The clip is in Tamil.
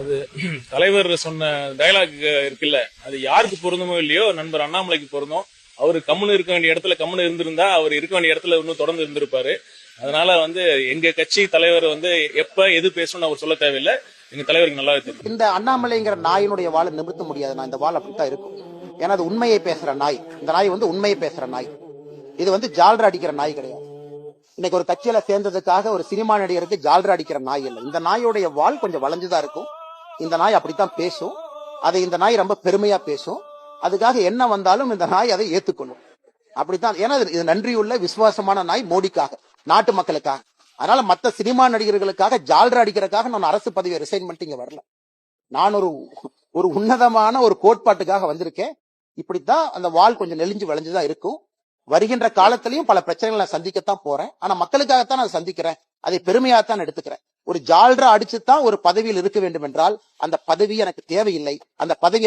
அது தலைவர் சொன்ன டயலாக் இருக்குல்ல, அது யாருக்கு பொருந்துமோ இல்லையோ நண்பர் அண்ணாமலைக்கு பொருந்தும். அவரு கம்முன்னு இருக்க வேண்டிய இடத்துல கம்முன்னு இருந்திருந்தா அவர் இருக்க வேண்டிய இடத்துல இன்னும் தொடர்ந்து இருந்திருப்பாரு. அதனால எங்க கட்சி தலைவர் எப்ப எது பேசணும்னு அவர் சொல்ல தேவையில்லை. எங்க தலைவருக்கு நல்லாவே தெரியும். இந்த அண்ணாமலைங்கிற நாயினுடைய வாழை நிமிர்த்த முடியாது. நான் இந்த வாழை அப்படித்தான் இருக்கும். ஏன்னா அது உண்மையை பேசுற நாய். இந்த நாய் உண்மையை பேசுற நாய். இது ஜால்ரா அடிக்கிற நாய் கிடையாது. இன்னைக்கு ஒரு கட்சியில சேர்ந்ததுக்காக ஒரு சினிமா நடிகருக்கு ஜால்ரா அடிக்கிற நாய் இல்லை. இந்த நாயோடைய வால் கொஞ்சம் வளைஞ்சுதான் இருக்கும். இந்த நாய் அப்படித்தான் பேசும். அதை இந்த நாய் ரொம்ப பெருமையா பேசும். அதுக்காக என்ன வந்தாலும் இந்த நாய் அதை ஏத்துக்கொள்ளும். அப்படித்தான். ஏன்னா இது நன்றியுள்ள விசுவாசமான நாய் மோடிக்காக, நாட்டு மக்களுக்காக. அதனால மத்த சினிமா நடிகர்களுக்காக ஜால்ரா அடிக்கிறதுக்காக நான் அரசு பதவியை ரிசைன் பண்ணிட்டு இங்க வரல. நான் ஒரு உன்னதமான ஒரு கோட்பாட்டுக்காக வந்திருக்கேன். இப்படித்தான் அந்த வால் கொஞ்சம் நெளிஞ்சு விளைஞ்சுதான் இருக்கும். வருகின்ற காலத்திலையும் பல பிரச்சனைகளை நான் சந்திக்கத்தான் போறேன். ஆனா மக்களுக்காகத்தான் நான் சந்திக்கிறேன். அதை பெருமையாத்தான் எடுத்துக்கிறேன். ஒரு ஜால்ரா அடிச்சுதான் ஒரு பதவியில் இருக்க வேண்டும் என்றால் அந்த பதவி எனக்கு தேவையில்லை. அந்த பதவி